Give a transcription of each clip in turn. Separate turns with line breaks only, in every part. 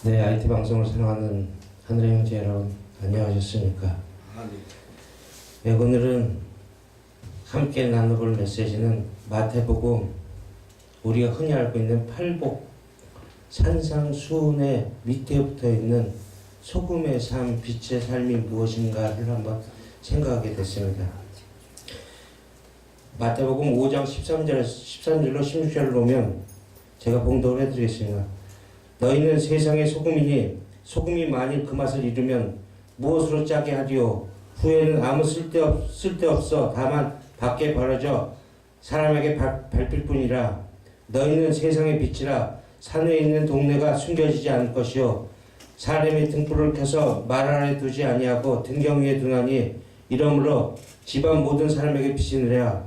네, IT 방송을 사랑하는 하늘의 형제 여러분, 안녕하셨습니까? 네, 오늘은 함께 나눠볼 메시지는 마태복음, 우리가 흔히 알고 있는 팔복, 산상수훈의 밑에 붙어 있는 소금의 삶, 빛의 삶이 무엇인가를 한번 생각하게 됐습니다. 마태복음 5장 13절로 16절을 보면 제가 봉독을 해드리겠습니다. 너희는 세상의 소금이니 소금이 만일 그 맛을 잃으면 무엇으로 짜게 하리요? 후에는 아무 쓸데없어 다만 밖에 버려져 사람에게 밟힐 뿐이라. 너희는 세상의 빛이라. 산에 있는 동네가 숨겨지지 않을 것이요 사람이 등불을 켜서 말 아래 두지 아니하고 등경 위에 두나니 이러므로 집안 모든 사람에게 비치느라.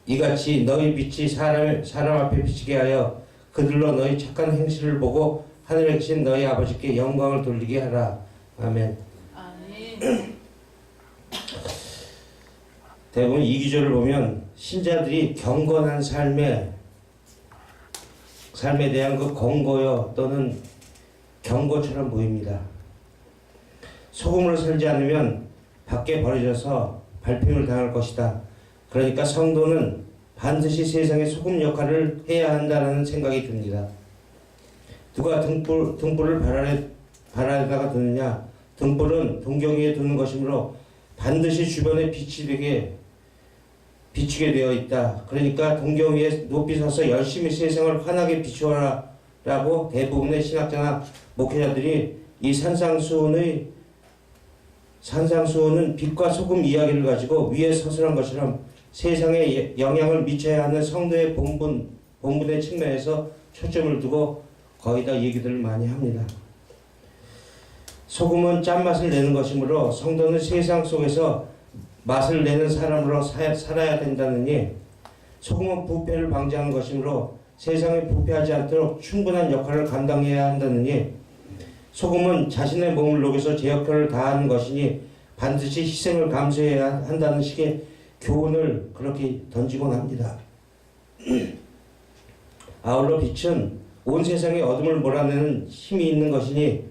이같이 너희 빛이 사람 앞에 비치게 하여 그들로 너희 착한 행실을 보고 하늘에 계신 너희 아버지께 영광을 돌리게 하라. 아멘.
아멘.
대부분 이 구절을 보면 신자들이 경건한 삶에 대한 그 권고요 또는 경고처럼 보입니다. 소금으로 살지 않으면 밖에 버려져서 발핌을 당할 것이다. 그러니까 성도는 반드시 세상의 소금 역할을 해야 한다는 생각이 듭니다. 누가 등불을 발 아래다가 두느냐? 등불은 동경 위에 두는 것이므로 반드시 주변에 비치게 되어 있다. 그러니까 동경 위에 높이 서서 열심히 세상을 환하게 비추어라 라고 대부분의 신학자나 목회자들이 이 산상수훈은 빛과 소금 이야기를 가지고 위에 서술한 것처럼 세상에 영향을 미쳐야 하는 성도의 본분의 측면에서 초점을 두고 거의 다 얘기들을 많이 합니다. 소금은 짠맛을 내는 것이므로 성도는 세상 속에서 맛을 내는 사람으로 살아야 된다느니, 소금은 부패를 방지하는 것이므로 세상에 부패하지 않도록 충분한 역할을 감당해야 한다느니, 소금은 자신의 몸을 녹여서 제 역할을 다하는 것이니 반드시 희생을 감수해야 한다는 식의 교훈을 그렇게 던지곤 합니다. 아울러 빛은 온 세상의 어둠을 몰아내는 힘이 있는 것이니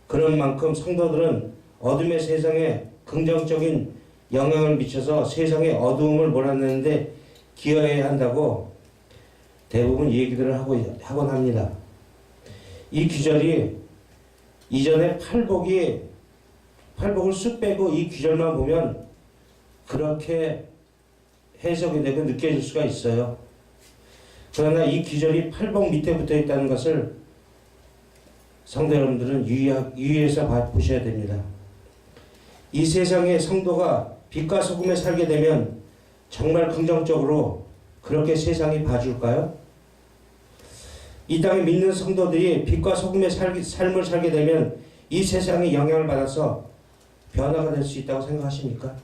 그런 만큼 성도들은 어둠의 세상에 긍정적인 영향을 미쳐서 세상의 어두움을 몰아내는데 기여해야 한다고 대부분 얘기들을 하곤 합니다. 이 귀절이 이전에 팔복을 쑥 빼고 이 귀절만 보면 그렇게 해석이 되고 느껴질 수가 있어요. 그러나 이 귀절이 팔복 밑에 붙어 있다는 것을 성도 여러분들은 유의해서 보셔야 됩니다. 이 세상의 성도가 빛과 소금에 살게 되면 정말 긍정적으로 그렇게 세상이 봐줄까요? 이 땅에 믿는 성도들이 빛과 소금의 삶을 살게 되면 이 세상에 영향을 받아서 변화가 될 수 있다고 생각하십니까?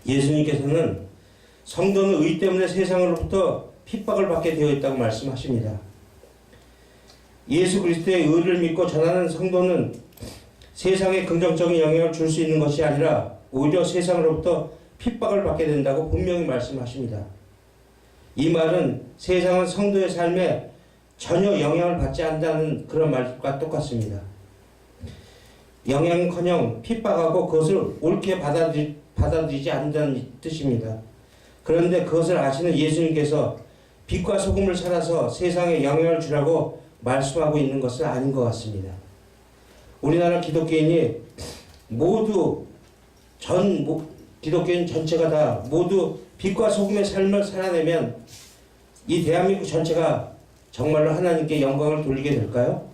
예수님께서는 성도는 의 때문에 세상으로부터 핍박을 받게 되어 있다고 말씀하십니다. 예수 그리스도의 의를 믿고 전하는 성도는 세상에 긍정적인 영향을 줄 수 있는 것이 아니라 오히려 세상으로부터 핍박을 받게 된다고 분명히 말씀하십니다. 이 말은 세상은 성도의 삶에 전혀 영향을 받지 않는다는 그런 말과 똑같습니다. 영향은커녕 핍박하고 그것을 옳게 받아들이지 않는다는 뜻입니다. 그런데 그것을 아시는 예수님께서 빛과 소금을 살아서 세상에 영향을 주라고 말씀하고 있는 것은 아닌 것 같습니다. 우리나라 기독교인이 모두 기독교인 전체가 다 모두 빛과 소금의 삶을 살아내면 이 대한민국 전체가 정말로 하나님께 영광을 돌리게 될까요?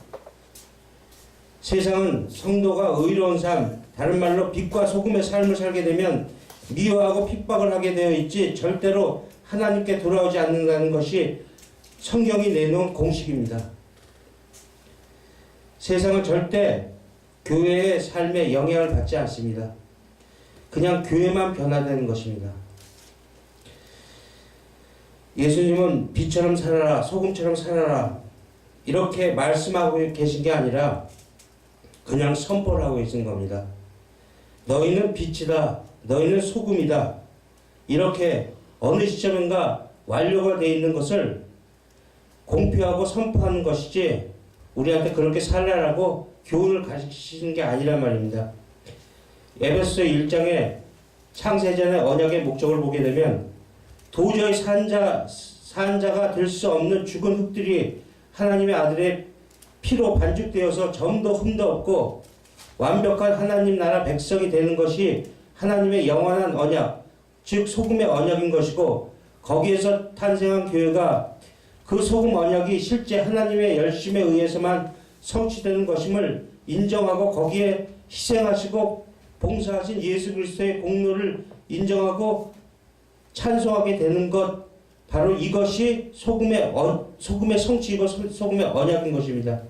세상은 성도가 의로운 삶, 다른 말로 빛과 소금의 삶을 살게 되면 미워하고 핍박을 하게 되어 있지 절대로 하나님께 돌아오지 않는다는 것이 성경이 내놓은 공식입니다. 세상은 절대 교회의 삶에 영향을 받지 않습니다. 그냥 교회만 변화되는 것입니다. 예수님은 빛처럼 살아라, 소금처럼 살아라 이렇게 말씀하고 계신 게 아니라 그냥 선포를 하고 계신 겁니다. 너희는 빛이다. 너희는 소금이다. 이렇게 어느 시점인가 완료가 되어 있는 것을 공표하고 선포하는 것이지 우리한테 그렇게 살라라고 교훈을 가르치시는 게 아니란 말입니다. 에베소서 1장에 창세전의 언약의 목적을 보게 되면 도저히 산자가 될 수 없는 죽은 흙들이 하나님의 아들의 피로 반죽되어서 점도 흠도 없고 완벽한 하나님 나라 백성이 되는 것이 하나님의 영원한 언약, 즉 소금의 언약인 것이고, 거기에서 탄생한 교회가 그 소금 언약이 실제 하나님의 열심에 의해서만 성취되는 것임을 인정하고 거기에 희생하시고 봉사하신 예수 그리스도의 공로를 인정하고 찬송하게 되는 것, 바로 이것이 소금의 성취이고 소금의 언약인 것입니다.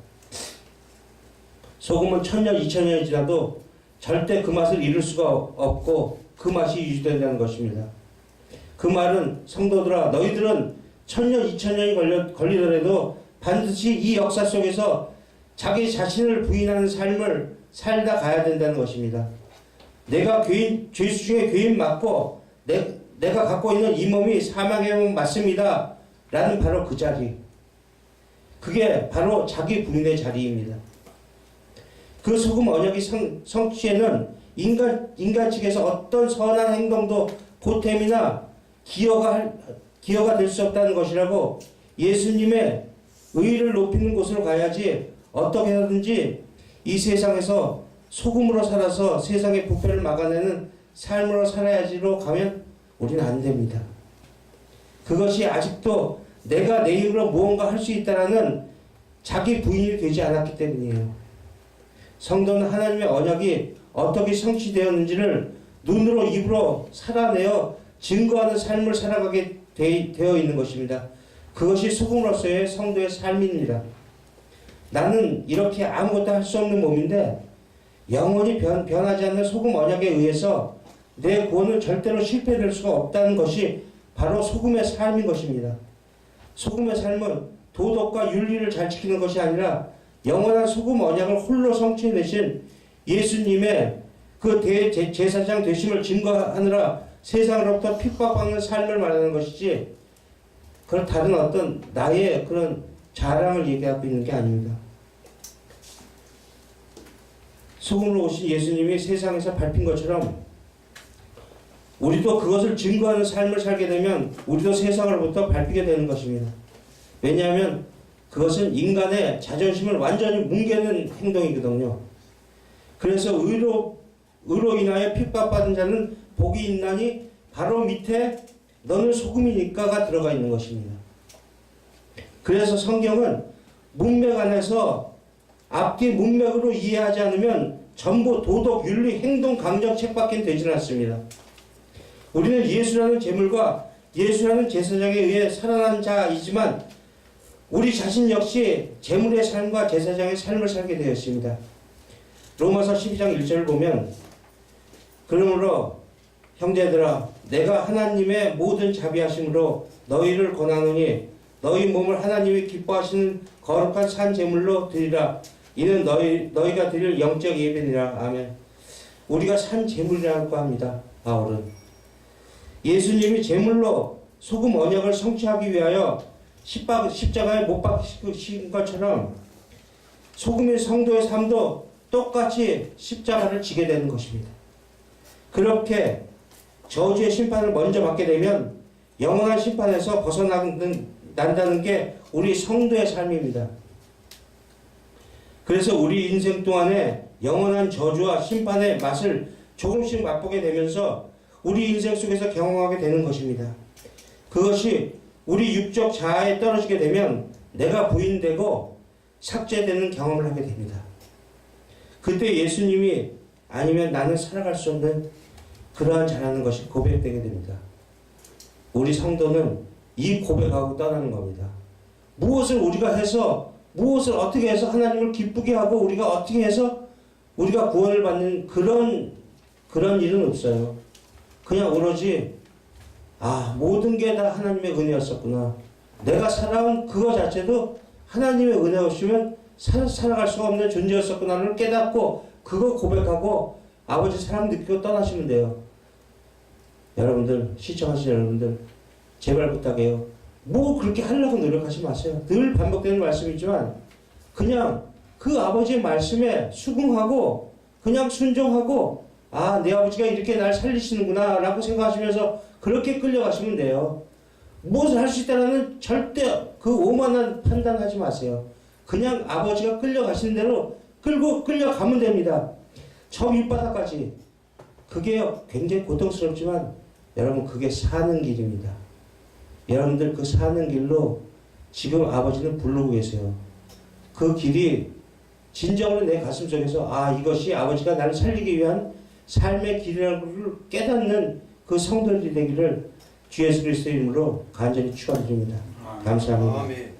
소금은 1000년, 2000년이 지나도 절대 그 맛을 잃을 수가 없고 그 맛이 유지된다는 것입니다. 그 말은 성도들아, 너희들은 1000년, 2000년이 걸리더라도 반드시 이 역사 속에서 자기 자신을 부인하는 삶을 살다 가야 된다는 것입니다. 내가 죄수 중에 죄인 맞고 내가 갖고 있는 이 몸이 사망의 몸 맞습니다 라는 바로 그 자리, 그게 바로 자기 부인의 자리입니다. 그 소금 언약의 성취에는 인간 측에서 어떤 선한 행동도 보탬이나 기여가 될 수 없다는 것이라고, 예수님의 의의를 높이는 곳으로 가야지 어떻게 하든지 이 세상에서 소금으로 살아서 세상의 부패를 막아내는 삶으로 살아야지로 가면 우리는 안 됩니다. 그것이 아직도 내가 내 힘으로 무언가 할 수 있다라는 자기 부인이 되지 않았기 때문이에요. 성도는 하나님의 언약이 어떻게 성취되었는지를 눈으로 입으로 살아내어 증거하는 삶을 살아가게 되어 있는 것입니다. 그것이 소금으로서의 성도의 삶입니다. 나는 이렇게 아무것도 할 수 없는 몸인데 영원히 변하지 않는 소금 언약에 의해서 내 구원은 절대로 실패될 수가 없다는 것이 바로 소금의 삶인 것입니다. 소금의 삶은 도덕과 윤리를 잘 지키는 것이 아니라 영원한 소금 언약을 홀로 성취해내신 예수님의 그 대제사장 되심을 증거하느라 세상으로부터 핍박받는 삶을 말하는 것이지, 그런 다른 어떤 나의 그런 자랑을 얘기하고 있는 게 아닙니다. 소금으로 오신 예수님이 세상에서 밟힌 것처럼 우리도 그것을 증거하는 삶을 살게 되면 우리도 세상으로부터 밟히게 되는 것입니다. 왜냐하면 그것은 인간의 자존심을 완전히 뭉개는 행동이거든요. 그래서 의로 인하여 핍박받은 자는 복이 있나니 바로 밑에 너는 소금이니까가 들어가 있는 것입니다. 그래서 성경은 문맥 안에서 앞뒤 문맥으로 이해하지 않으면 전부 도덕, 윤리, 행동, 감정 책밖에 되지는 않습니다. 우리는 예수라는 제물과 예수라는 제사장에 의해 살아난 자이지만 우리 자신 역시 제물의 삶과 제사장의 삶을 살게 되었습니다. 로마서 12장 1절을 보면, 그러므로 형제들아 내가 하나님의 모든 자비하심으로 너희를 권하노니 너희 몸을 하나님이 기뻐하시는 거룩한 산 제물로 드리라. 이는 너희가 드릴 영적 예배니라. 아멘. 우리가 산 제물이라고 합니다. 바울은 예수님이 제물로 소금 언약을 성취하기 위하여 십자가에 못 박히신 것처럼 소금의 성도의 삶도 똑같이 십자가를 지게 되는 것입니다. 그렇게 저주의 심판을 먼저 받게 되면 영원한 심판에서 벗어난다는 게 우리 성도의 삶입니다. 그래서 우리 인생 동안에 영원한 저주와 심판의 맛을 조금씩 맛보게 되면서 우리 인생 속에서 경험하게 되는 것입니다. 그것이 우리 육적 자아에 떨어지게 되면 내가 부인되고 삭제되는 경험을 하게 됩니다. 그때 예수님이 아니면 나는 살아갈 수 없는 그러한 자라는 것이 고백되게 됩니다. 우리 성도는 이 고백하고 떠나는 겁니다. 무엇을 우리가 해서, 무엇을 어떻게 해서 하나님을 기쁘게 하고 우리가 어떻게 해서 우리가 구원을 받는 그런 일은 없어요. 그냥 오로지 모든 게 다 하나님의 은혜였었구나. 내가 살아온 그거 자체도 하나님의 은혜 없으면 살아갈 수가 없는 존재였었구나를 깨닫고 그거 고백하고 아버지 사랑 느끼고 떠나시면 돼요. 여러분들, 시청하신 여러분들, 제발 부탁해요. 뭐 그렇게 하려고 노력하지 마세요. 늘 반복되는 말씀이지만 그냥 그 아버지의 말씀에 수긍하고 그냥 순종하고 아, 내 아버지가 이렇게 날 살리시는구나 라고 생각하시면서 그렇게 끌려가시면 돼요. 무엇을 할 수 있다는 절대 그 오만한 판단하지 마세요. 그냥 아버지가 끌려가시는 대로 끌려가면 됩니다. 저 밑바닥까지. 그게 굉장히 고통스럽지만 여러분 그게 사는 길입니다. 여러분들 그 사는 길로 지금 아버지는 부르고 계세요. 그 길이 진정으로 내 가슴속에서 아, 이것이 아버지가 나를 살리기 위한 삶의 길이라는 깨닫는 그 성도들이 되기를 주 예수 그리스도의 이름으로 간절히 축원드립니다. 감사합니다.
아멘.